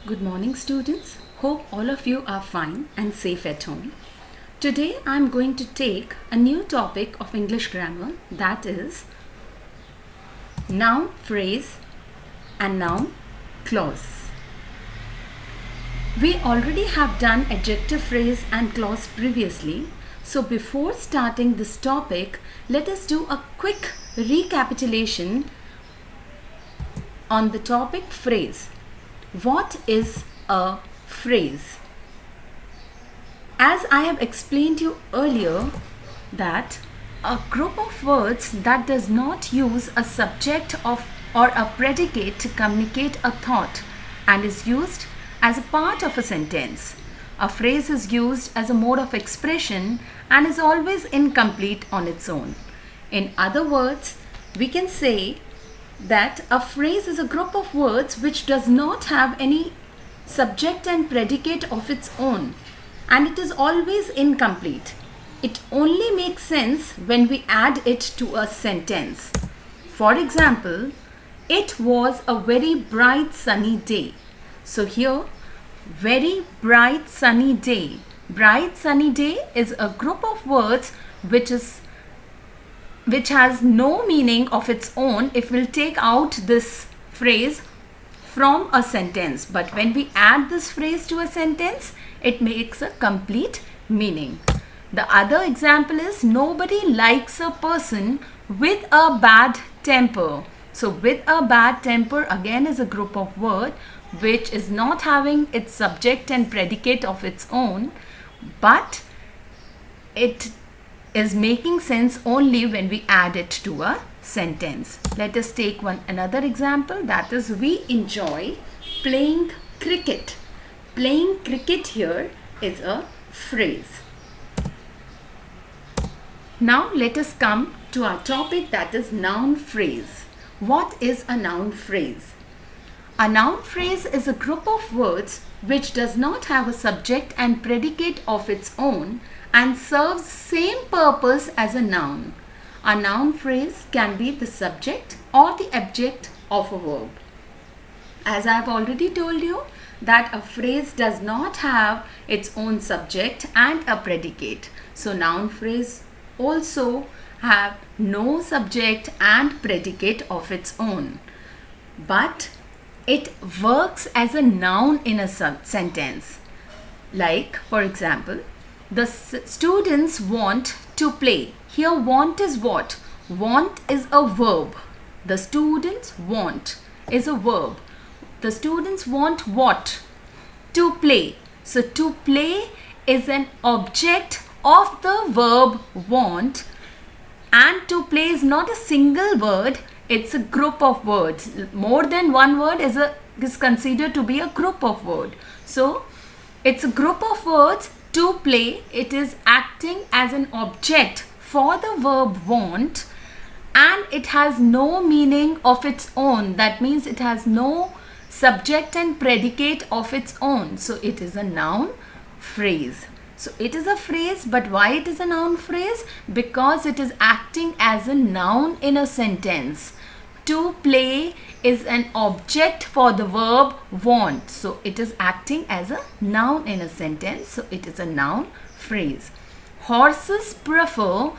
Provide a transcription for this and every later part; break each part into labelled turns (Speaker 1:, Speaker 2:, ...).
Speaker 1: Good morning, students. Hope all of you are fine and safe at home. Today I am going to take a new topic of English grammar, that is noun phrase and noun clause. We already have done adjective phrase and clause previously, so before starting this topic, let us do a quick recapitulation on the topic phrase. What is a phrase? As I have explained you earlier, that a group of words that does not use a subject of or a predicate to communicate a thought and is used as a part of a sentence. A phrase is used as a mode of expression and is always incomplete on its own. In other words, we can say that a phrase is a group of words which does not have any subject and predicate of its own, and it is always incomplete. It only makes sense when we add it to a sentence. For example, it was a very bright sunny day. So here, very bright sunny day. Bright sunny day is a group of words which has no meaning of its own if we'll take out this phrase from a sentence. But when we add this phrase to a sentence, it makes a complete meaning. The other example is nobody likes a person with a bad temper. So with a bad temper again is a group of words which is not having its subject and predicate of its own, but it is making sense only when we add it to a sentence. Let us take another example, that is we enjoy playing cricket. Playing cricket here is a phrase. Now let us come to our topic, that is noun phrase. What is a noun phrase? A noun phrase is a group of words which does not have a subject and predicate of its own and serves same purpose as a noun. A noun phrase can be the subject or the object of a verb. As I have already told you that a phrase does not have its own subject and a predicate. So noun phrase also have no subject and predicate of its own. But it works as a noun in a sentence. Like, for example, the students want to play. Here want is what? Want is a verb. The students want is a verb. The students want what? To play. So to play is an object of the verb want, and to play is not a single word, it's a group of words. More than one word is considered to be a group of words. So it's a group of words. To play, it is acting as an object for the verb want, and it has no meaning of its own. That means it has no subject and predicate of its own. So it is a noun phrase. So it is a phrase, but why it is a noun phrase? Because it is acting as a noun in a sentence. To play is an object for the verb want. So it is acting as a noun in a sentence. So it is a noun phrase. Horses prefer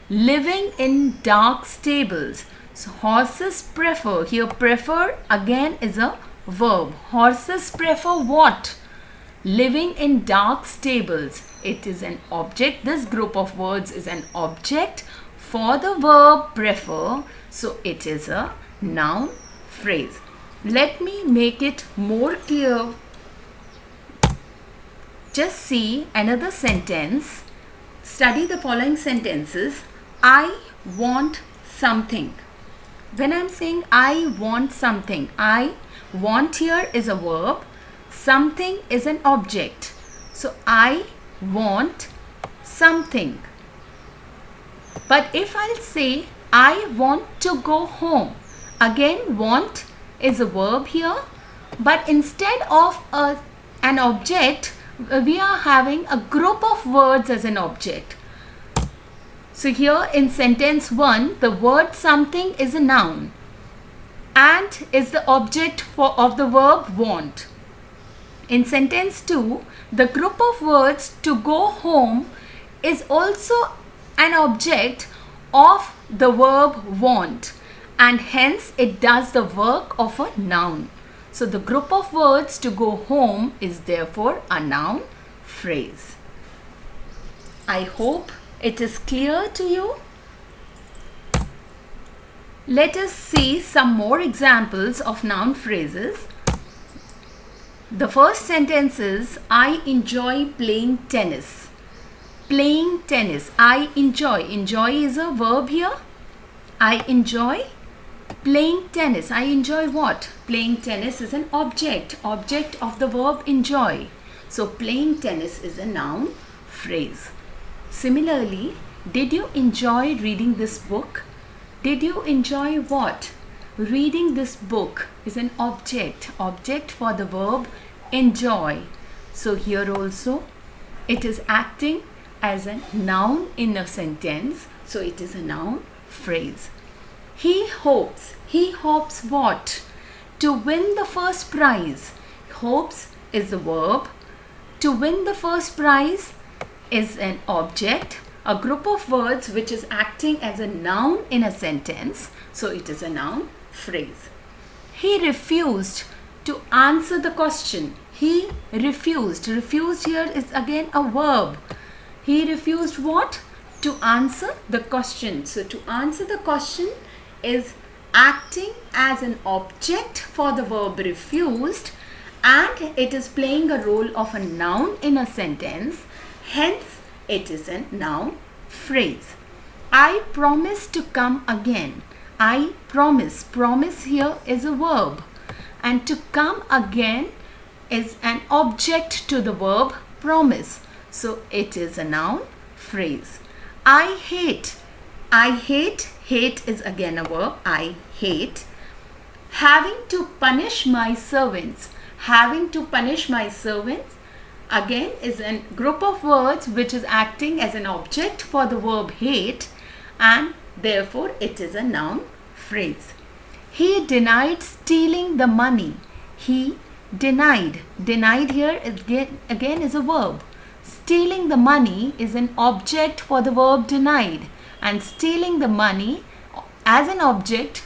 Speaker 1: living in dark stables. So horses prefer. Here prefer again is a verb. Horses prefer what? Living in dark stables. It is an object. This group of words is an object for the verb prefer. So it is a noun phrase. Let me make it more clear. Just see another sentence. Study the following sentences. I want something. When I am saying I want something, I want here is a verb. Something is an object. So I want something. But if I'll say I want to go home, again want is a verb here, but instead of an object, we are having a group of words as an object. So here in sentence 1, the word something is a noun and is the object of the verb want. In sentence 2, the group of words to go home is also an object of the verb want, and hence it does the work of a noun. So the group of words to go home is therefore a noun phrase. I hope it is clear to you. Let us see some more examples of noun phrases. The first sentence is, I enjoy playing tennis. Playing tennis. I enjoy. Enjoy is a verb here. I enjoy playing tennis. I enjoy what? Playing tennis is an object. Object of the verb enjoy. So playing tennis is a noun phrase. Similarly, did you enjoy reading this book? Did you enjoy what? Reading this book is an object. Object for the verb enjoy. So here also it is acting as a noun in a sentence. So it is a noun phrase. He hopes. He hopes what? To win the first prize. Hopes is the verb. To win the first prize is an object, a group of words which is acting as a noun in a sentence. So it is a noun phrase. He refused to answer the question. He refused. Refused here is again a verb. He refused what? To answer the question. So to answer the question is acting as an object for the verb refused, and it is playing a role of a noun in a sentence. Hence, it is a noun phrase. I promise to come again. I promise. Promise here is a verb. And to come again is an object to the verb promise. So, it is a noun phrase. I hate. I hate. Hate is again a verb. I hate. Having to punish my servants. Having to punish my servants again is a group of words which is acting as an object for the verb hate, and therefore it is a noun phrase. He denied stealing the money. He denied. Denied here again is a verb. Stealing the money is an object for the verb denied, and stealing the money as an object,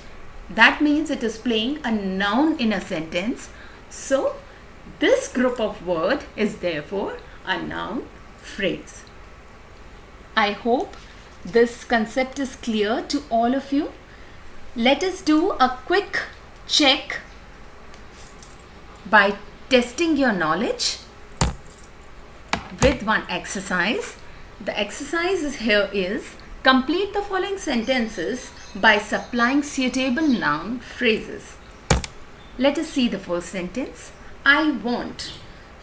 Speaker 1: that means it is playing a noun in a sentence. So this group of word is therefore a noun phrase. I hope this concept is clear to all of you. Let us do a quick check by testing your knowledge with one exercise. The exercise here is complete the following sentences by supplying suitable noun phrases. Let us see the first sentence. I want.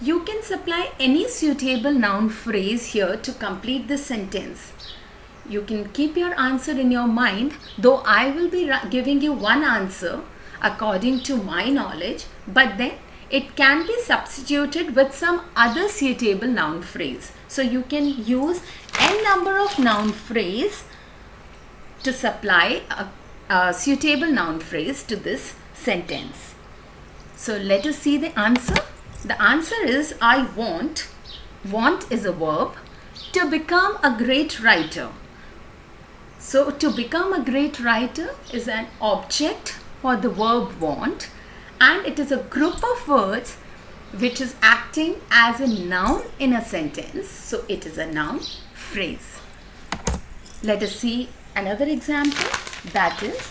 Speaker 1: You can supply any suitable noun phrase here to complete the sentence. You can keep your answer in your mind, though I will be giving you one answer according to my knowledge, but then it can be substituted with some other suitable noun phrase. So you can use n number of noun phrase to supply a suitable noun phrase to this sentence. So let us see the answer. The answer is I want. Want is a verb. To become a great writer. So to become a great writer is an object for the verb want, and it is a group of words which is acting as a noun in a sentence. So it is a noun phrase. Let us see another example, that is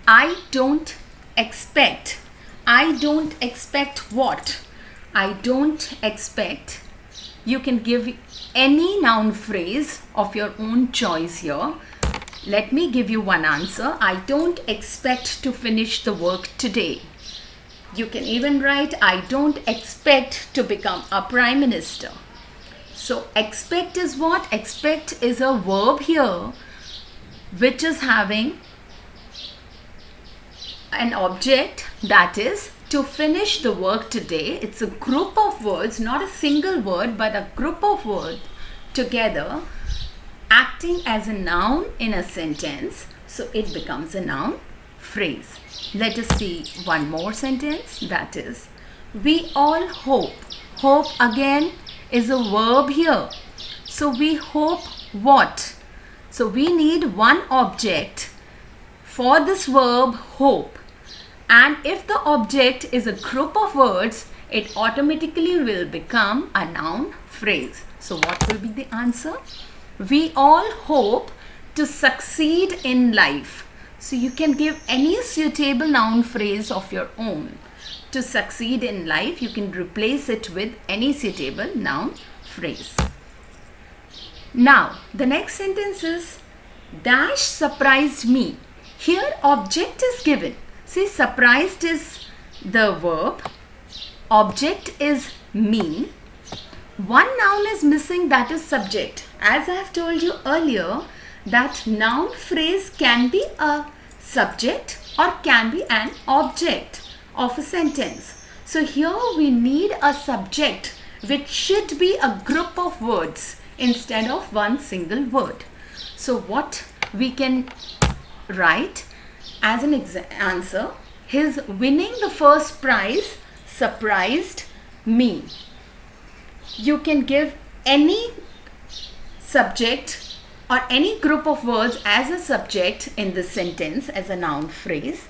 Speaker 1: I don't expect. I don't expect what? I don't expect. You can give any noun phrase of your own choice here. Let me give you one answer. I don't expect to finish the work today. You can even write I don't expect to become a prime minister. So expect is what? Expect is a verb here which is having an object, that is to finish the work today. It's a group of words, not a single word, but a group of words together acting as a noun in a sentence. So it becomes a noun phrase. Let us see one more sentence, that is We all hope. Hope again is a verb here. So we hope what? So we need one object for this verb hope. And if the object is a group of words, it automatically will become a noun phrase. So what will be the answer? We all hope to succeed in life. So you can give any suitable noun phrase of your own. To succeed in life, you can replace it with any suitable noun phrase. Now, the next sentence is dash surprised me. Here, object is given. See, surprised is the verb. Object is me. One noun is missing, that is subject. As I have told you earlier, that noun phrase can be a subject or can be an object of a sentence. So here we need a subject which should be a group of words instead of one single word. So what we can write as an answer, his winning the first prize surprised me. You can give any subject or any group of words as a subject in this sentence as a noun phrase.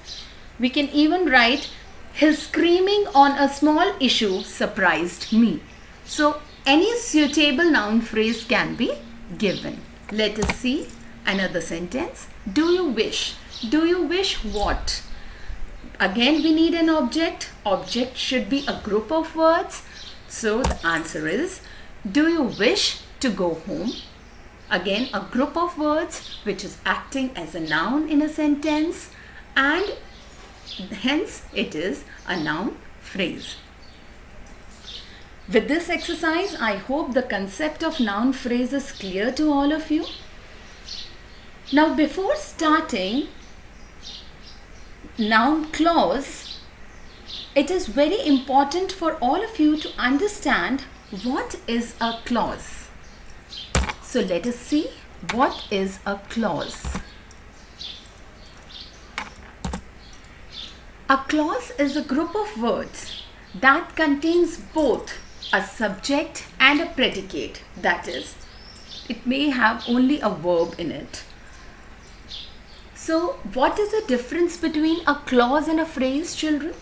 Speaker 1: We can even write his screaming on a small issue surprised me. So any suitable noun phrase can be given. Let us see another sentence. Do you wish? Do you wish what? Again we need an object. Object should be a group of words. So the answer is, do you wish to go home? Again a group of words which is acting as a noun in a sentence, and hence it is a noun phrase. With this exercise, I hope the concept of noun phrase is clear to all of you. Now before starting noun clause, it is very important for all of you to understand what is a clause. So let us see what is a clause. A clause is a group of words that contains both a subject and a predicate. That is, it may have only a verb in it. So what is the difference between a clause and a phrase, children?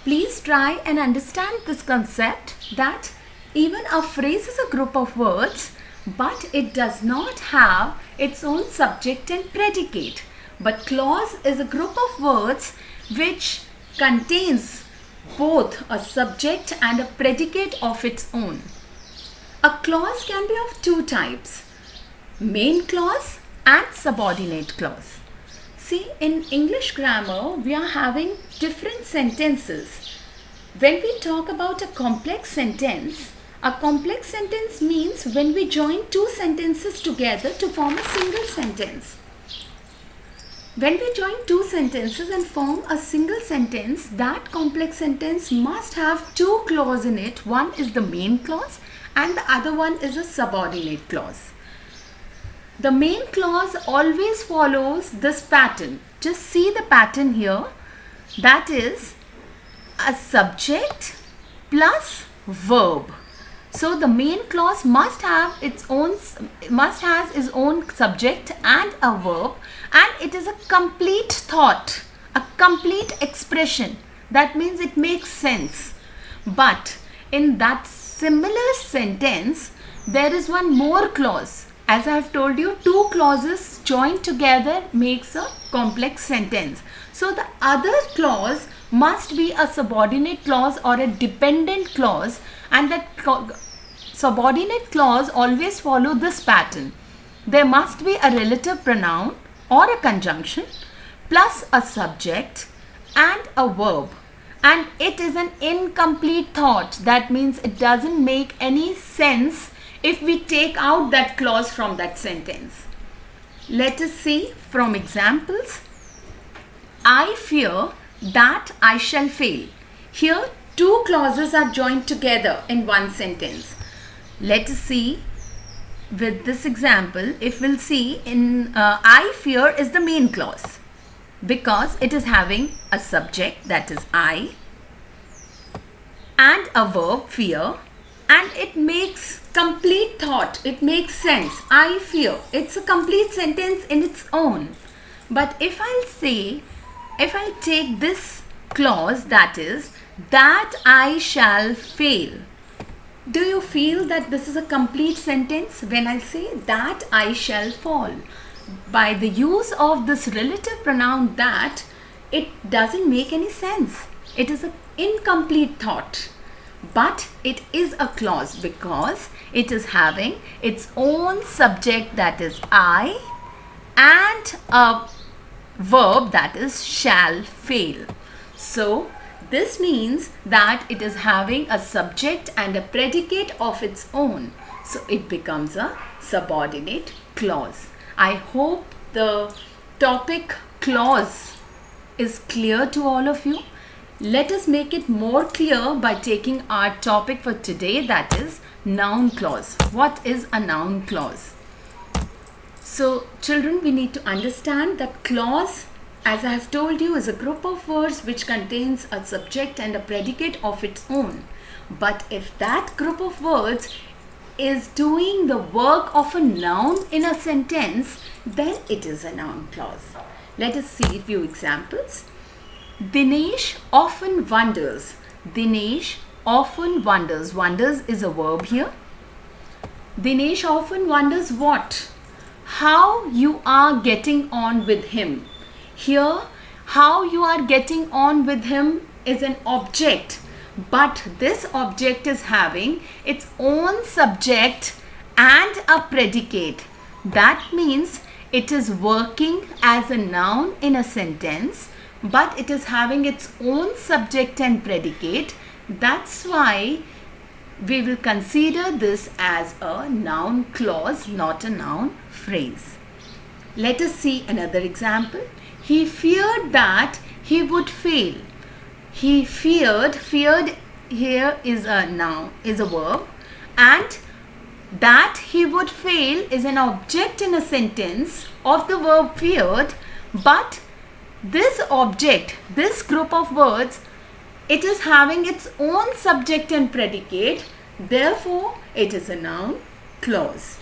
Speaker 1: Please try and understand this concept that even a phrase is a group of words, but it does not have its own subject and predicate. But clause is a group of words which contains both a subject and a predicate of its own. A clause can be of two types, main clause and subordinate clause. See, in English grammar, we are having different sentences. When we talk about a complex sentence means when we join two sentences together to form a single sentence. When we join two sentences and form a single sentence, that complex sentence must have two clauses in it. One is the main clause and the other one is a subordinate clause. The main clause always follows this pattern. Just see the pattern here. That is a subject plus verb. So the main clause must have its own subject and a verb, and it is a complete thought, a complete expression. That means it makes sense. But in that similar sentence, there is one more clause. As I have told you, two clauses joined together makes a complex sentence. So the other clause must be a subordinate clause or a dependent clause, and that subordinate clause always follow this pattern. There must be a relative pronoun or a conjunction plus a subject and a verb, and it is an incomplete thought. That means it doesn't make any sense if we take out that clause from that sentence. Let us see from examples. I fear that I shall fail. Here two clauses are joined together in one sentence. Let us see with this example. If we'll see in I fear is the main clause because it is having a subject, that is I, and a verb fear, and it makes complete thought. It makes sense. I fear. It's a complete sentence in its own. But if I'll take this clause, that is, that I shall fail. Do you feel that this is a complete sentence when I say that I shall fall? By the use of this relative pronoun that, it doesn't make any sense. It is an incomplete thought. But it is a clause because it is having its own subject, that is I, and a verb, that is shall fail. So this means that it is having a subject and a predicate of its own. So it becomes a subordinate clause. I hope the topic clause is clear to all of you. Let us make it more clear by taking our topic for today, that is noun clause. What is a noun clause? So children, we need to understand that clause, as I have told you, is a group of words which contains a subject and a predicate of its own. But if that group of words is doing the work of a noun in a sentence, then it is a noun clause. Let us see a few examples. Dinesh often wonders. Dinesh often wonders. Wonders is a verb here. Dinesh often wonders what? How you are getting on with him. Here, how you are getting on with him is an object, but this object is having its own subject and a predicate. That means it is working as a noun in a sentence, but it is having its own subject and predicate. That's why we will consider this as a noun clause, not a noun phrase. Let us see another example. He feared that he would fail. He feared here is a noun, is a verb, and that he would fail is an object in a sentence of the verb feared, but this object, this group of words, it is having its own subject and predicate. Therefore, it is a noun clause.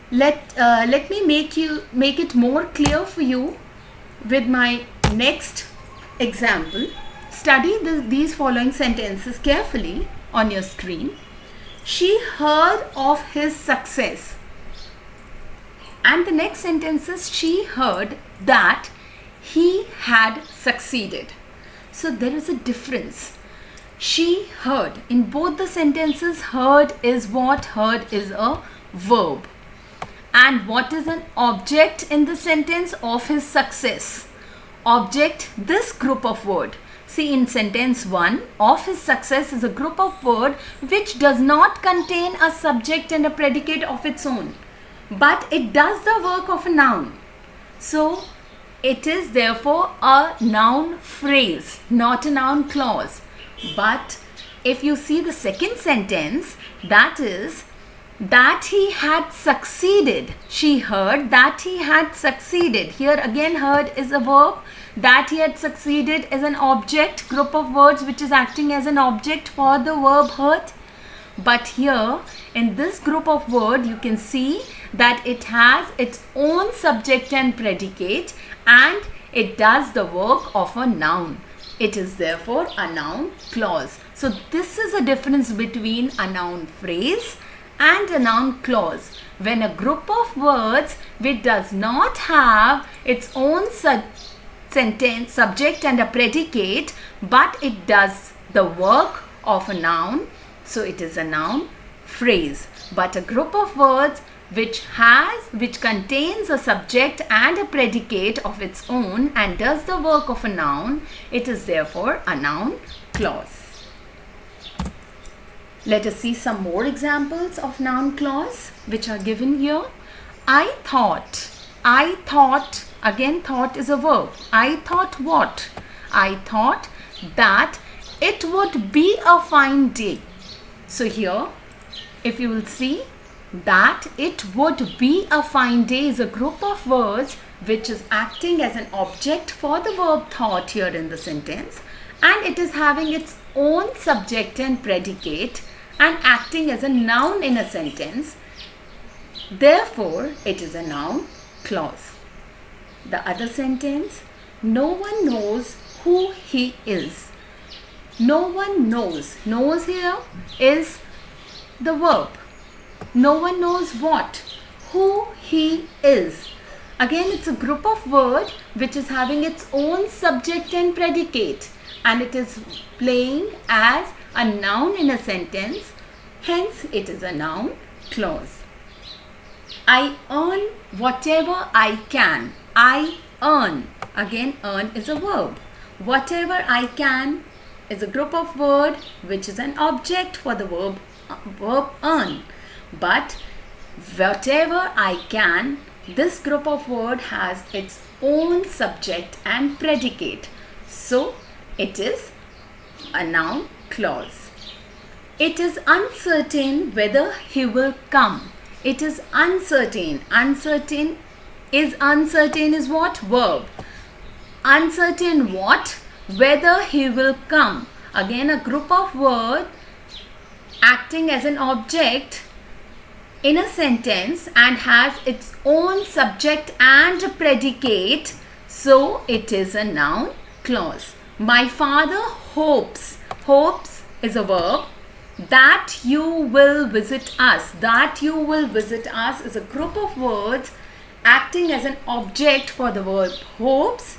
Speaker 1: Let me make it more clear for you with my next example. Study these following sentences carefully on your screen. She heard of his success. And the next sentence is she heard that he had succeeded. So there is a difference. She heard. In both the sentences, heard is what? Heard is a verb. And what is an object in the sentence? Of his success. Object, this group of word. See, in sentence 1, of his success is a group of word which does not contain a subject and a predicate of its own, but it does the work of a noun. So it is therefore a noun phrase, not a noun clause. But if you see the second sentence, that is that he had succeeded. She heard that he had succeeded. Here again, heard is a verb. That he had succeeded is an object, group of words which is acting as an object for the verb heard. But here in this group of word, you can see that it has its own subject and predicate, and it does the work of a noun. It is therefore a noun clause. So this is a difference between a noun phrase and a noun clause. When a group of words which does not have its own sentence, subject and a predicate, but it does the work of a noun, so it is a noun phrase. But a group of words which contains a subject and a predicate of its own and does the work of a noun, it is therefore a noun clause. Let us see some more examples of noun clause which are given here. I thought, again thought is a verb. I thought what? I thought that it would be a fine day. So here, if you will see, that it would be a fine day is a group of words which is acting as an object for the verb thought here in the sentence, and it is having its own subject and predicate and acting as a noun in a sentence. Therefore, it is a noun clause. The other sentence, no one knows who he is. No one knows. Knows here is the verb. No one knows what? Who he is. Again, it's a group of words which is having its own subject and predicate, and it is playing as a noun in a sentence. Hence, it is a noun clause. I earn whatever I can. I earn. Again, earn is a verb. Whatever I can is a group of words which is an object for the verb earn. But whatever I can, this group of words has its own subject and predicate. So, it is a noun clause. It is uncertain whether he will come. It is uncertain. Uncertain is what? Verb. Uncertain what? Whether he will come. Again, a group of words acting as an object in a sentence and has its own subject and predicate. So, it is a noun clause. My father hopes. Hopes is a verb. That you will visit us. That you will visit us is a group of words acting as an object for the verb hopes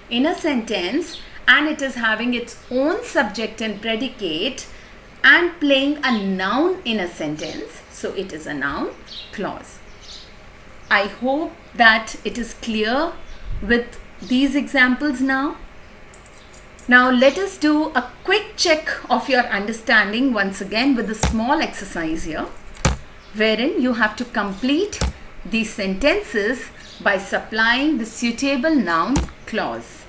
Speaker 1: in a sentence, and it is having its own subject and predicate and playing a noun in a sentence. So it is a noun clause. I hope that it is clear with these examples now. Now let us do a quick check of your understanding once again with a small exercise here, wherein you have to complete these sentences by supplying the suitable noun clause.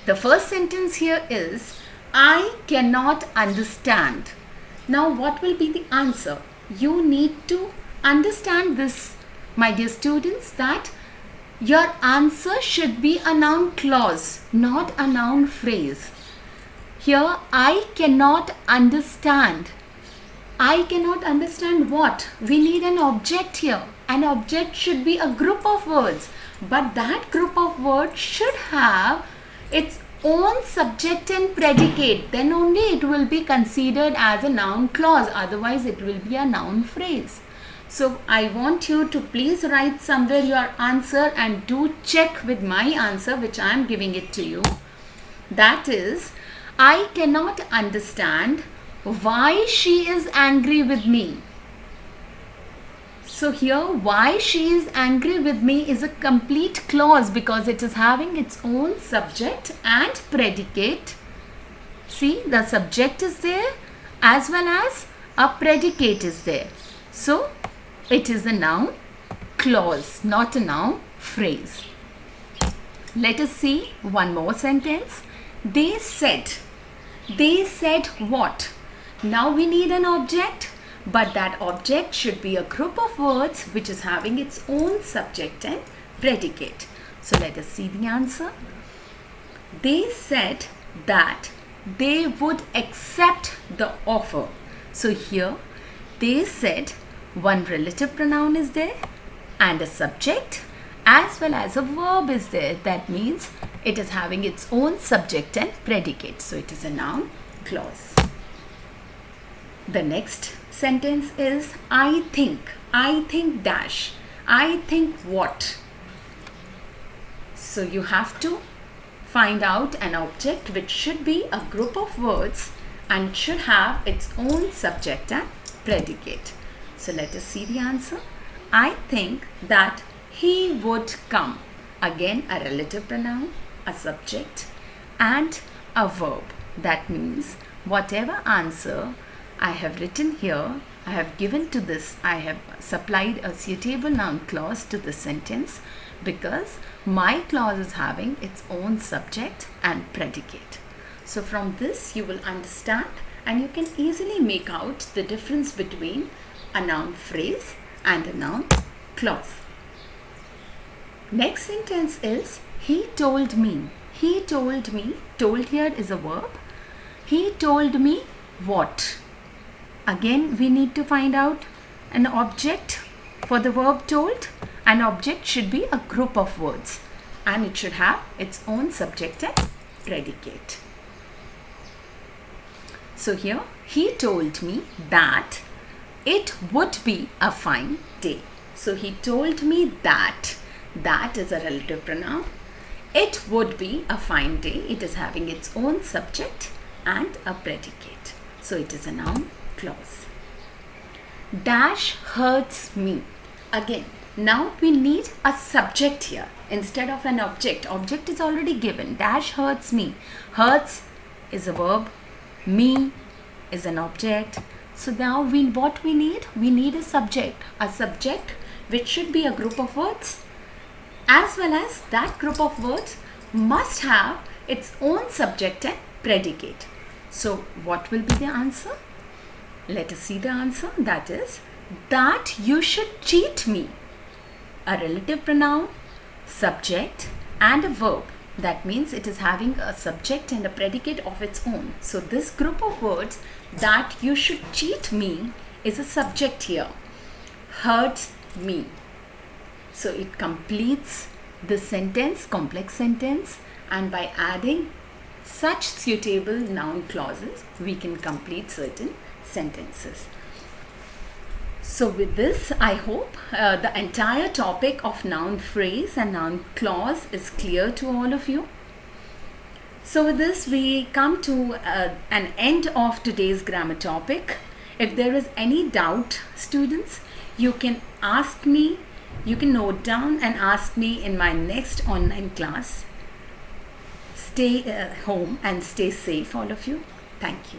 Speaker 1: The first sentence here is, I cannot understand. Now what will be the answer? You need to understand this, my dear students, that your answer should be a noun clause, not a noun phrase. Here, I cannot understand. I cannot understand what? We need an object here. An object should be a group of words, but that group of words should have its own subject and predicate. Then only it will be considered as a noun clause. Otherwise, it will be a noun phrase. So, I want you to please write somewhere your answer and do check with my answer which I am giving it to you. That is, I cannot understand why she is angry with me. So here, why she is angry with me is a complete clause because it is having its own subject and predicate. See, the subject is there as well as a predicate is there. So, it is a noun clause, not a noun phrase. Let us see one more sentence. They said. They said what? Now we need an object, but that object should be a group of words which is having its own subject and predicate. So let us see the answer. They said that they would accept the offer. So here they said one relative pronoun is there and a subject as well as a verb is there. That means it is having its own subject and predicate. So it is a noun clause. The next sentence is I think dash. I think what? So you have to find out an object which should be a group of words and should have its own subject and predicate. So let us see the answer. I think that he would come. Again, a relative pronoun, a subject and a verb. That means whatever answer I have written here, I have given to this, I have supplied a suitable noun clause to the sentence because my clause is having its own subject and predicate. So from this you will understand and you can easily make out the difference between a noun phrase and a noun clause. Next sentence is he told me. He told me. Told here is a verb. He told me what? Again, we need to find out an object for the verb told. An object should be a group of words and it should have its own subject and predicate. So here, he told me that it would be a fine day. So he told me that. That is a relative pronoun. It would be a fine day. It is having its own subject and a predicate. So it is a noun clause. Dash hurts me. Again, now we need a subject here instead of an object. Object is already given. Dash hurts me. Hurts is a verb. Me is an object. So now what we need? We need a subject. A subject which should be a group of words, as well as that group of words must have its own subject and predicate. So what will be the answer? Let us see the answer. That is, that you should cheat me. A relative pronoun, subject and a verb. That means it is having a subject and a predicate of its own. So this group of words, that you should cheat me, is a subject here. Hurts me. So it completes the sentence, complex sentence, and by adding such suitable noun clauses, we can complete certain sentences. So with this, I hope the entire topic of noun phrase and noun clause is clear to all of you. So with this, we come to an end of today's grammar topic. If there is any doubt, students, you can ask me, you can note down and ask me in my next online class. Stay home and stay safe, all of you. Thank you.